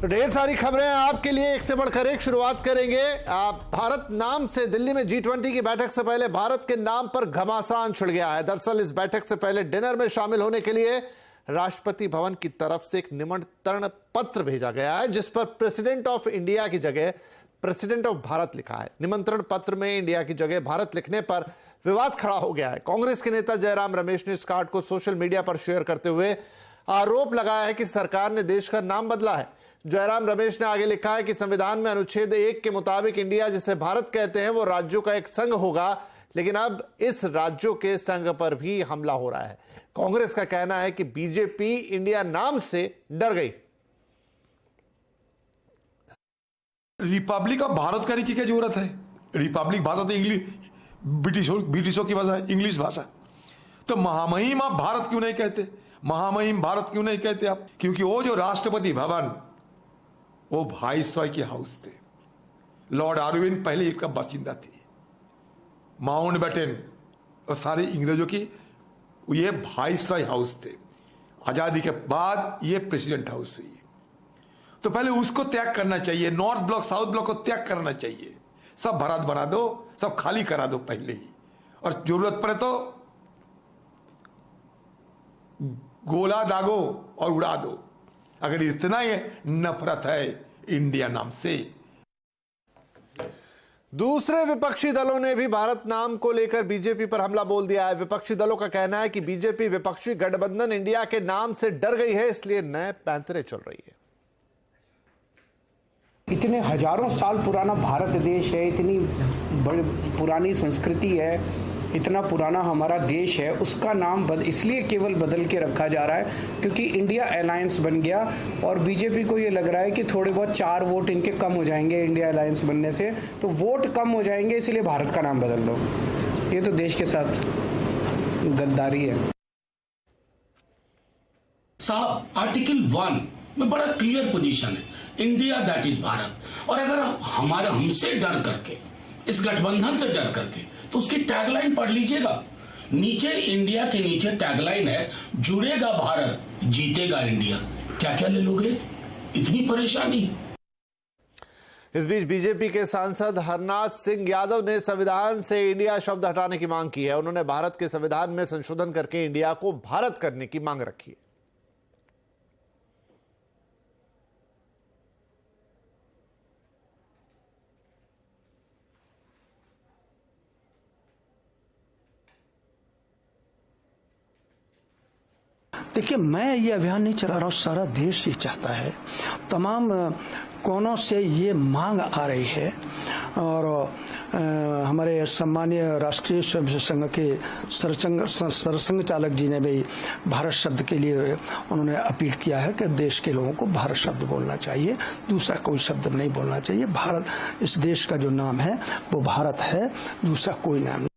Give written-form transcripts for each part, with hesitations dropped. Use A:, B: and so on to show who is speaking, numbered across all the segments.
A: तो ढेर सारी खबरें आपके लिए, एक से बढ़कर एक। शुरुआत करेंगे भारत नाम से। दिल्ली में G20 की बैठक से पहले भारत के नाम पर घमासान छिड़ गया है। दरअसल इस बैठक से पहले डिनर में शामिल होने के लिए राष्ट्रपति भवन की तरफ से एक निमंत्रण पत्र भेजा गया है, जिस पर प्रेसिडेंट ऑफ इंडिया की जगह प्रेसिडेंट ऑफ भारत लिखा है। निमंत्रण पत्र में इंडिया की जगह भारत लिखने पर विवाद खड़ा हो गया है। कांग्रेस के नेता जयराम रमेश ने इस कार्ड को सोशल मीडिया पर शेयर करते हुए आरोप लगाया है कि सरकार ने देश का नाम बदला है। जयराम रमेश ने आगे लिखा है कि संविधान में अनुच्छेद 1 के मुताबिक इंडिया, जिसे भारत कहते हैं, वो राज्यों का एक संघ होगा, लेकिन अब इस राज्यों के संघ पर भी हमला हो रहा है। कांग्रेस का कहना है कि बीजेपी इंडिया नाम से डर गई।
B: रिपब्लिक ऑफ भारत करने की क्या जरूरत है? रिपब्लिक भाषा तो इंग्लिश, ब्रिटिशों की भाषा, इंग्लिश भाषा। तो महामहिम आप भारत क्यों नहीं कहते? महामहिम भारत क्यों नहीं कहते आप? क्योंकि वो जो राष्ट्रपति भवन, वो वाइसरॉय के हाउस थे। लॉर्ड आरविन पहले इसका बासिंदा थे। माउंटबेटन और सारे अंग्रेजों की ये वाइसरॉय हाउस थे। आजादी के बाद ये प्रेसिडेंट हाउस हुई। तो पहले उसको त्याग करना चाहिए। नॉर्थ ब्लॉक साउथ ब्लॉक को त्याग करना चाहिए। सब भारत बना दो, सब खाली करा दो पहले ही, और जरूरत पड़े तो गोला दागो और उड़ा दो, अगर इतना ही नफरत है इंडिया नाम से।
A: दूसरे विपक्षी दलों ने भी भारत नाम को लेकर बीजेपी पर हमला बोल दिया है। विपक्षी दलों का कहना है कि बीजेपी विपक्षी गठबंधन इंडिया के नाम से डर गई है, इसलिए नए पैंतरे चल रही है।
C: इतने हजारों साल पुराना भारत देश है, इतनी बड़ी पुरानी संस्कृति है, इतना पुराना हमारा देश है, उसका नाम इसलिए केवल बदल के रखा जा रहा है क्योंकि इंडिया अलायंस बन गया और बीजेपी को ये लग रहा है कि थोड़े बहुत 4 वोट इनके कम हो जाएंगे इंडिया अलायंस बनने से, तो वोट कम हो जाएंगे, इसलिए भारत का नाम बदल दो। ये तो देश के साथ गद्दारी है।
D: साहब, आर्टिकल 1 में बड़ा क्लियर पोजीशन है, इंडिया दैट इज भारत। और अगर हमसे डर करके, इस गठबंधन से डर करके, तो उसकी टैगलाइन पढ़ लीजिएगा। नीचे इंडिया के नीचे टैगलाइन है, जुड़ेगा भारत, जीतेगा इंडिया। क्या क्या ले लोगे? इतनी परेशानी।
A: इस बीच बीजेपी के सांसद हरनाथ सिंह यादव ने संविधान से इंडिया शब्द हटाने की मांग की है। उन्होंने भारत के संविधान में संशोधन करके इंडिया को भारत करने की मांग रखी है।
E: देखिए, मैं ये अभियान नहीं चला रहा हूँ, सारा देश ये चाहता है। तमाम कोनों से ये मांग आ रही है और हमारे सम्मानीय राष्ट्रीय स्वयंसेवक संघ के सरसंघ चालक जी ने भी भारत शब्द के लिए उन्होंने अपील किया है कि देश के लोगों को भारत शब्द बोलना चाहिए, दूसरा कोई शब्द नहीं बोलना चाहिए। भारत, इस देश का जो नाम है वो भारत है, दूसरा कोई नाम नहीं।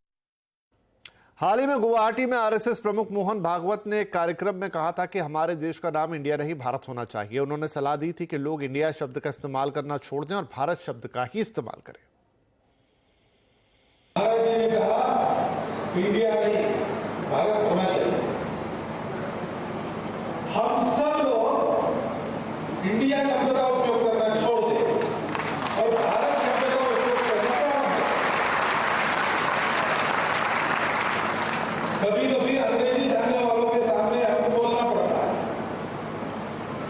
A: हाल ही में गुवाहाटी में आरएसएस प्रमुख मोहन भागवत ने एक कार्यक्रम में कहा था कि हमारे देश का नाम इंडिया नहीं भारत होना चाहिए। उन्होंने सलाह दी थी कि लोग इंडिया शब्द का इस्तेमाल करना छोड़ दें और भारत शब्द का ही इस्तेमाल करें।
F: ने कहा इंडिया नहीं भारत होना चाहिए। हम सब लोग इंडिया शब्द का उपयोग करना छोड़ दें और भारत शब्द का उपयोग करना प्रारंभ करें। कभी कभी अंग्रेजी जानने वालों के सामने हमें बोलना पड़ता है,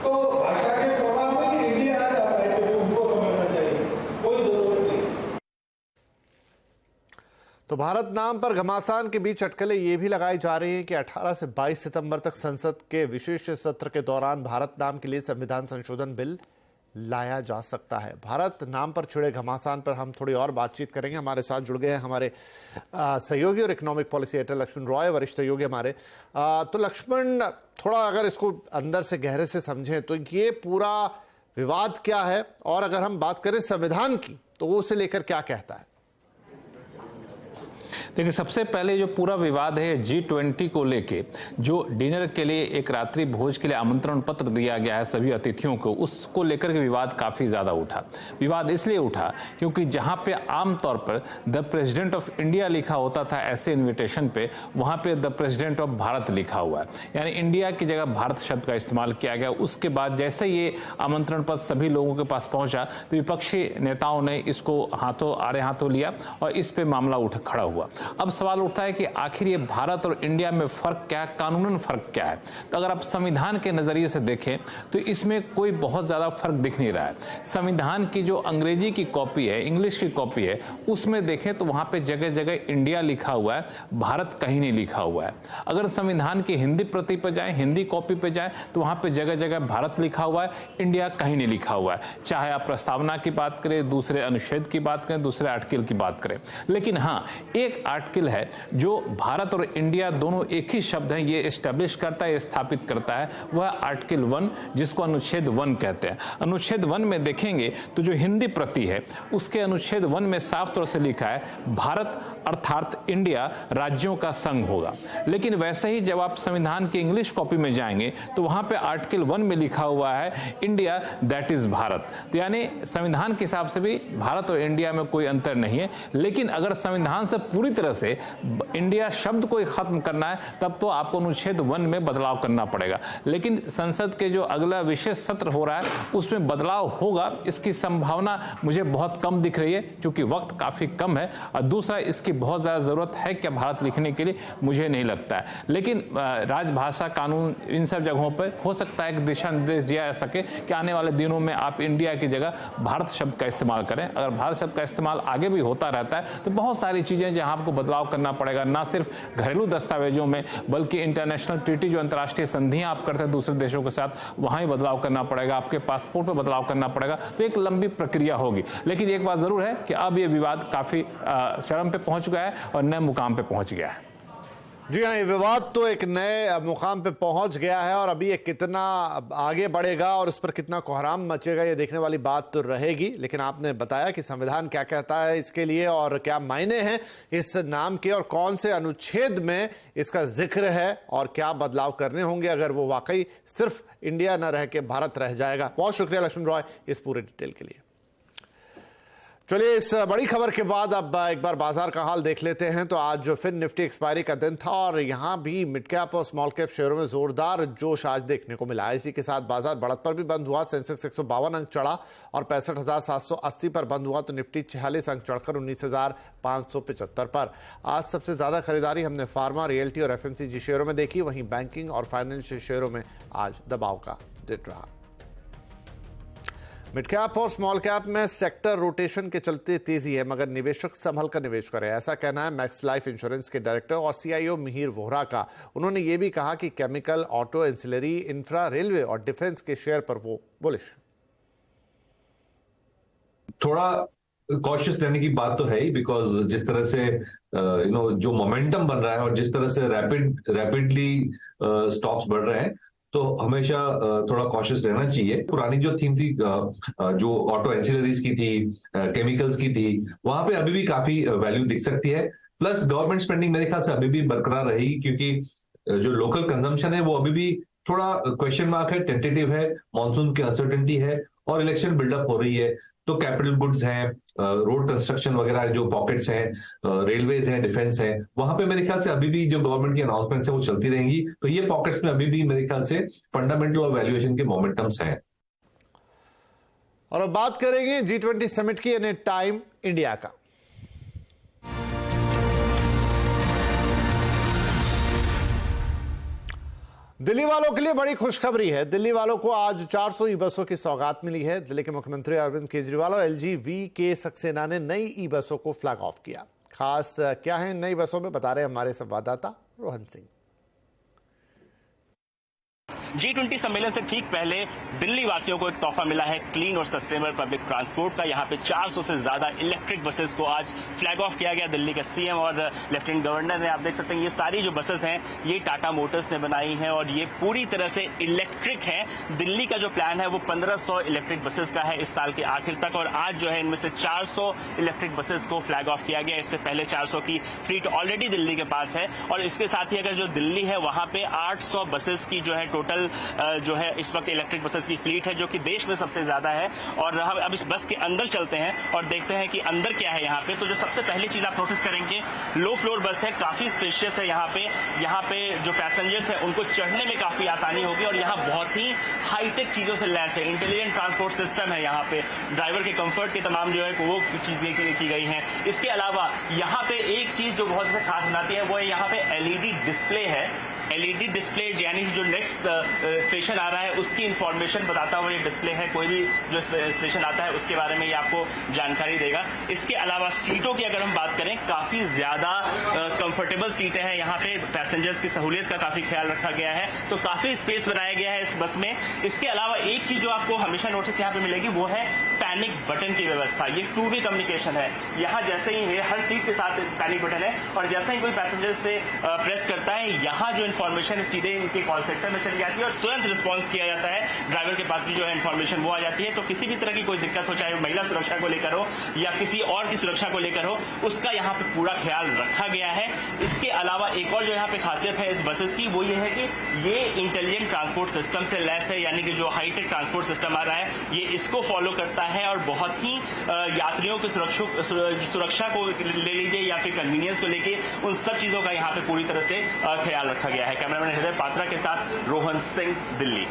F: तो भाषा के प्रभाव में इंडिया आ जाता है, क्योंकि उनको समझना चाहिए, कोई जरूरत नहीं।
A: तो भारत नाम पर घमासान के बीच अटकलें ये भी लगाई जा रही हैं कि 18 से 22 सितंबर तक संसद के विशेष सत्र के दौरान भारत नाम के लिए संविधान संशोधन बिल लाया जा सकता है। भारत नाम पर छिड़े घमासान पर हम थोड़ी और बातचीत करेंगे। हमारे साथ जुड़ गए हैं हमारे सहयोगी और economic policy editor Laxman Roy, वरिष्ठ सहयोगी हमारे। तो लक्ष्मण, थोड़ा अगर इसको अंदर से गहरे से समझें तो ये पूरा विवाद क्या है, और अगर हम बात करें संविधान की तो वो उसे लेकर क्या कहता है?
G: देखिए, सबसे पहले जो पूरा विवाद है G20 को लेके, जो डिनर के लिए एक रात्रि भोज के लिए आमंत्रण पत्र दिया गया है सभी अतिथियों को, उसको लेकर के विवाद काफी ज्यादा उठा। विवाद इसलिए उठा क्योंकि जहां पे आमतौर पर द प्रेसिडेंट ऑफ इंडिया लिखा होता था ऐसे इन्विटेशन पे, वहां पे द प्रेसिडेंट ऑफ भारत लिखा हुआ है, यानी इंडिया की जगह भारत शब्द का इस्तेमाल किया गया। उसके बाद जैसे ये आमंत्रण पत्र सभी लोगों के पास पहुंचा तो विपक्षी नेताओं ने इसको आड़े हाथों लिया और इस पे मामला खड़ा हुआ। अब सवाल उठता है कि आखिर ये भारत और इंडिया में फर्क क्या है, कानूनन फर्क क्या है। तो अगर आप संविधान के नजरिए से देखें तो इसमें कोई बहुत ज्यादा फर्क दिख नहीं रहा है। संविधान की जो अंग्रेजी की कॉपी है, इंग्लिश की कॉपी है, उसमें देखें तो वहां पे जगह जगह इंडिया लिखा हुआ है, भारत कहीं नहीं लिखा हुआ है। अगर संविधान की हिंदी प्रति पे जाए, हिंदी कॉपी पे जाए तो वहां पे जगह जगह भारत लिखा हुआ है, इंडिया कहीं नहीं लिखा हुआ है। चाहे आप प्रस्तावना की बात करें, दूसरे अनुच्छेद की बात करें, दूसरे आर्टिकल की बात करें, लेकिन हाँ, एक आर्टिकल है जो भारत और इंडिया दोनों एक ही शब्द है, ये एस्टेब्लिश करता है, स्थापित करता है, वह आर्टिकल 1, जिसको अनुच्छेद 1 कहते हैं। अनुच्छेद 1 में देखेंगे तो जो हिंदी प्रति है उसके अनुच्छेद 1 में साफ तौर से लिखा है भारत अर्थात इंडिया राज्यों का संघ होगा। लेकिन वैसे ही जब आप संविधान की इंग्लिश कॉपी में जाएंगे तो वहां पे आर्टिकल 1 में लिखा हुआ है इंडिया दैट इज भारत। तो यानी संविधान के हिसाब से भी भारत और इंडिया में कोई अंतर नहीं है। लेकिन अगर संविधान से पूरी तरह से इंडिया शब्द को खत्म करना है तब तो आपको अनुच्छेद 1 में बदलाव करना पड़ेगा। लेकिन संसद के जो अगला विशेष सत्र हो रहा है उसमें बदलाव होगा, इसकी संभावना मुझे बहुत कम दिख रही है क्योंकि वक्त काफी कम है, और दूसरा इसकी बहुत ज्यादा जरूरत है क्या भारत लिखने के लिए, मुझे नहीं लगता है। लेकिन राजभाषा कानून इन सब जगहों पर हो सकता है कि दिशा निर्देश दिया जा सके कि आने वाले दिनों में आप इंडिया की जगह भारत शब्द का इस्तेमाल करें। अगर भारत शब्द का इस्तेमाल आगे भी होता रहता है तो बहुत सारी चीजें जहां आपको बदलाव करना पड़ेगा, ना सिर्फ घरेलू दस्तावेजों में बल्कि इंटरनेशनल ट्रीटी जो अंतर्राष्ट्रीय संधियां आप करते हैं दूसरे देशों के साथ, वहां ही बदलाव करना पड़ेगा, आपके पासपोर्ट में बदलाव करना पड़ेगा। तो एक लंबी प्रक्रिया होगी। लेकिन एक बात जरूर है कि अब यह विवाद काफी चरम पे पहुंच गया है और नए मुकाम पे पहुंच गया है।
A: जी हाँ, ये विवाद तो एक नए मुकाम पे पहुंच गया है और अभी ये कितना आगे बढ़ेगा और उस पर कितना कोहराम मचेगा ये देखने वाली बात तो रहेगी। लेकिन आपने बताया कि संविधान क्या कहता है इसके लिए और क्या मायने हैं इस नाम के और कौन से अनुच्छेद में इसका जिक्र है और क्या बदलाव करने होंगे अगर वो वाकई सिर्फ इंडिया न रह के भारत रह जाएगा। बहुत शुक्रिया लक्ष्मण रॉय इस पूरे डिटेल के लिए। चलिए, इस बड़ी खबर के बाद अब एक बार बाजार का हाल देख लेते हैं। तो आज जो फिर निफ्टी एक्सपायरी का दिन था और यहां भी मिड कैप और स्मॉल कैप शेयरों में जोरदार जोश आज देखने को मिला। इसी के साथ बाजार बढ़त पर भी बंद हुआ। सेंसेक्स 152 अंक चढ़ा और 65,780 पर बंद हुआ तो निफ्टी 46 अंक चढ़कर 19,575 पर। आज सबसे ज्यादा खरीदारी हमने फार्मा, रियल्टी और एफएमसीजी शेयरों में देखी। वहीं बैंकिंग और फाइनेंशियल शेयरों में आज दबाव का दिन रहा। मिड कैप और स्मॉल कैप में सेक्टर रोटेशन के चलते तेजी है, मगर निवेशक संभल कर निवेश करें, ऐसा कहना है मैक्स लाइफ इंश्योरेंस के डायरेक्टर और सीआईओ मिहिर वोहरा का। उन्होंने ये भी कहा कि chemical, auto, ancillary, infra, railway और डिफेंस के शेयर पर वो बुलिश है।
H: थोड़ा कॉशियस रहने की बात तो है ही, बिकॉज जिस तरह से जो मोमेंटम बन रहा है और जिस तरह से रैपिडली स्टॉक्स बढ़ रहे हैं तो हमेशा थोड़ा कॉशियस रहना चाहिए। पुरानी जो थीम थी जो ऑटो एंसिलरीज की थी, केमिकल्स की थी, वहां पे अभी भी काफी वैल्यू दिख सकती है। प्लस गवर्नमेंट स्पेंडिंग मेरे ख्याल से अभी भी बरकरार रहेगी क्योंकि जो लोकल कंजम्पशन है वो अभी भी थोड़ा क्वेश्चन मार्क है, टेंटेटिव है, मॉनसून की अनसर्टेनिटी है और इलेक्शन बिल्डअप हो रही है। तो कैपिटल गुड्स हैं, रोड कंस्ट्रक्शन वगैरह जो पॉकेट्स हैं, रेलवेज हैं, डिफेंस है, वहां पे मेरे ख्याल से अभी भी जो गवर्नमेंट की अनाउंसमेंट्स है वो चलती रहेंगी। तो ये पॉकेट्स में अभी भी मेरे ख्याल से फंडामेंटल और वैल्यूएशन के मोमेंटम्स हैं।
A: और अब बात करेंगे G20 समिट की यानी टाइम इंडिया का। दिल्ली वालों के लिए बड़ी खुशखबरी है। दिल्ली वालों को आज 400 ई बसों की सौगात मिली है। दिल्ली के मुख्यमंत्री अरविंद केजरीवाल और LG-V सक्सेना ने नई ई बसों को फ्लैग ऑफ किया। खास क्या है नई बसों में, बता रहे हमारे संवाददाता रोहन सिंह।
I: G20 सम्मेलन से ठीक पहले दिल्ली वासियों को एक तोहफा मिला है क्लीन और सस्टेनेबल पब्लिक ट्रांसपोर्ट का। यहाँ पे 400 से ज्यादा इलेक्ट्रिक बसेस को आज फ्लैग ऑफ किया गया। दिल्ली के सीएम और लेफ्टिनेंट गवर्नर ने, आप देख सकते हैं ये सारी जो बसेस हैं ये टाटा मोटर्स ने बनाई हैं और ये पूरी तरह से इलेक्ट्रिक है। दिल्ली का जो प्लान है वो 1500 इलेक्ट्रिक बसेस का है इस साल के आखिर तक, और आज जो है इनमें से 400 इलेक्ट्रिक बसेस को फ्लैग ऑफ किया गया। इससे पहले 400 की फ्लीट ऑलरेडी दिल्ली के पास है, और इसके साथ ही अगर जो दिल्ली है वहां पे 800 बसेस की जो है टोटल जो है इस वक्त इलेक्ट्रिक बसेस की फ्लीट है, जो कि देश में सबसे ज्यादा है। और हम अब इस बस के अंदर चलते हैं और देखते हैं कि अंदर क्या है यहाँ पे। तो जो सबसे पहली चीज आप नोटिस करेंगे, लो फ्लोर बस है, काफी स्पेशियस है। यहाँ पे जो पैसेंजर्स है उनको चढ़ने में काफी आसानी होगी, और यहाँ बहुत ही हाईटेक चीजों से लैस है। इंटेलिजेंट ट्रांसपोर्ट सिस्टम है यहाँ पे, ड्राइवर के कंफर्ट के तमाम जो है वो चीजें की गई हैं। इसके अलावा यहाँ पे एक चीज जो बहुत से खास बनाती है वो यहाँ पे एलईडी डिस्प्ले है। एलईडी डिस्प्ले यानी जो नेक्स्ट स्टेशन आ रहा है उसकी इंफॉर्मेशन बताता हुआ ये डिस्प्ले है। कोई भी जो स्टेशन आता है उसके बारे में ये आपको जानकारी देगा। इसके अलावा सीटों की अगर हम बात करें, काफी ज्यादा कंफर्टेबल सीटें हैं यहाँ पे। पैसेंजर्स की सहूलियत का काफी ख्याल रखा गया है, तो काफी स्पेस बनाया गया है इस बस में। इसके अलावा एक चीज जो आपको हमेशा नोटिस यहाँ पे मिलेगी वो है पैनिक बटन की व्यवस्था। ये टू वे कम्युनिकेशन है। यहाँ जैसे ही है, हर सीट के साथ पैनिक बटन है, और जैसे ही कोई पैसेंजर से प्रेस करता है, यहाँ जो इन्फॉर्मेशन सीधे इनके कॉल सेंटर में चली जाती है और तुरंत रिस्पांस किया जाता है। ड्राइवर के पास भी जो है इन्फॉर्मेशन वो आ जाती है। तो किसी भी तरह की कोई दिक्कत हो, चाहे महिला सुरक्षा को लेकर हो या किसी और की सुरक्षा को लेकर हो, उसका यहाँ पे पूरा ख्याल रखा गया है। इसके अलावा एक और जो यहाँ पे खासियत है इस बसेस की वो ये है कि ये इंटेलिजेंट ट्रांसपोर्ट सिस्टम से लैस है, यानी कि जो हाईटेक ट्रांसपोर्ट सिस्टम आ रहा है ये इसको फॉलो करता है, और बहुत ही यात्रियों की सुरक्षा को ले लीजिए या फिर कन्वीनियंस को लेके उन सब चीजों का यहाँ पे पूरी तरह से ख्याल रखा गया है। कैमरामैन हृदय पात्रा के साथ रोहन सिंह, दिल्ली।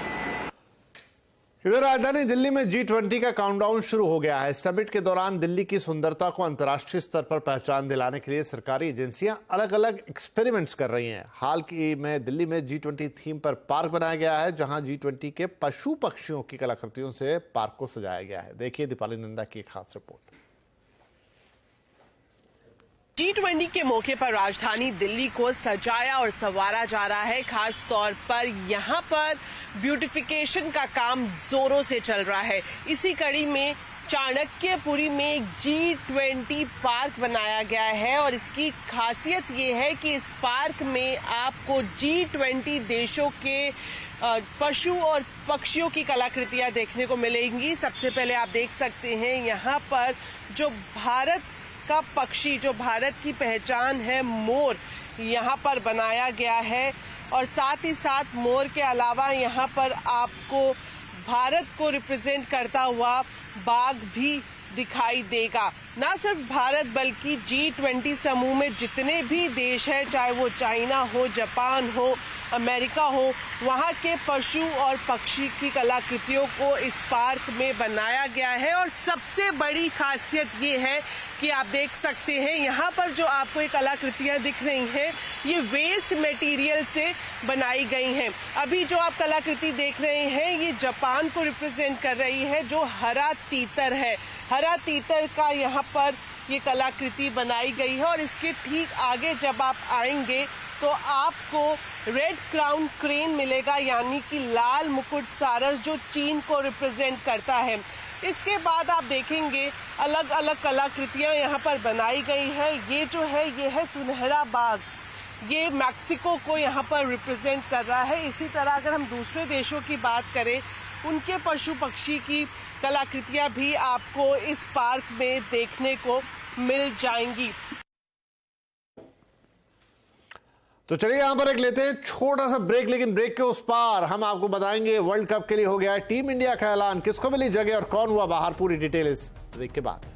A: इधर राजधानी दिल्ली में G20 का काउंटडाउन शुरू हो गया है। समिट के दौरान दिल्ली की सुंदरता को अंतर्राष्ट्रीय स्तर पर पहचान दिलाने के लिए सरकारी एजेंसियां अलग अलग एक्सपेरिमेंट्स कर रही हैं। हाल की में दिल्ली में G20 थीम पर पार्क बनाया गया है, जहां G20 के पशु पक्षियों की कलाकृतियों से पार्क को सजाया गया है। देखिए दीपाली नंदा की एक खास रिपोर्ट।
J: G20 के मौके पर राजधानी दिल्ली को सजाया और संवारा जा रहा है। खास तौर पर यहाँ पर ब्यूटिफिकेशन का काम जोरों से चल रहा है। इसी कड़ी में चाणक्यपुरी में एक G20 पार्क बनाया गया है, और इसकी खासियत ये है कि इस पार्क में आपको G20 देशों के पशु और पक्षियों की कलाकृतियां देखने को मिलेंगी। सबसे पहले आप देख सकते हैं यहाँ पर जो भारत का पक्षी, जो भारत की पहचान है, मोर यहाँ पर बनाया गया है, और साथ ही साथ मोर के अलावा यहाँ पर आपको भारत को रिप्रेजेंट करता हुआ बाघ भी दिखाई देगा। ना सिर्फ भारत बल्कि G20 समूह में जितने भी देश हैं, चाहे वो चाइना हो, जापान हो, अमेरिका हो, वहाँ के पशु और पक्षी की कलाकृतियों को इस पार्क में बनाया गया है। और सबसे बड़ी खासियत ये है कि आप देख सकते हैं यहाँ पर जो आपको ये कलाकृतियाँ दिख रही हैं ये वेस्ट मटेरियल से बनाई गई हैं। अभी जो आप कलाकृति देख रहे हैं ये जापान को रिप्रेजेंट कर रही है, जो हरा तीतर है। हरा तीतर का यहाँ पर ये कलाकृति बनाई गई है, और इसके ठीक आगे जब आप आएंगे तो आपको रेड क्राउन क्रेन मिलेगा, यानी कि लाल मुकुट सारस, जो चीन को रिप्रेजेंट करता है। इसके बाद आप देखेंगे अलग अलग कलाकृतियां यहाँ पर बनाई गई है। ये जो है ये है सुनहरा बाघ, ये मैक्सिको को यहाँ पर रिप्रेजेंट कर रहा है। इसी तरह अगर हम दूसरे देशों की बात करें, उनके पशु पक्षी की कलाकृतियां भी आपको इस पार्क में देखने को मिल जाएंगी।
A: तो चलिए यहां पर एक लेते हैं छोटा सा ब्रेक, लेकिन ब्रेक के उस पार हम आपको बताएंगे वर्ल्ड कप के लिए हो गया है टीम इंडिया का ऐलान, किसको मिली जगह और कौन हुआ बाहर, पूरी डिटेल इस ब्रेक के बाद।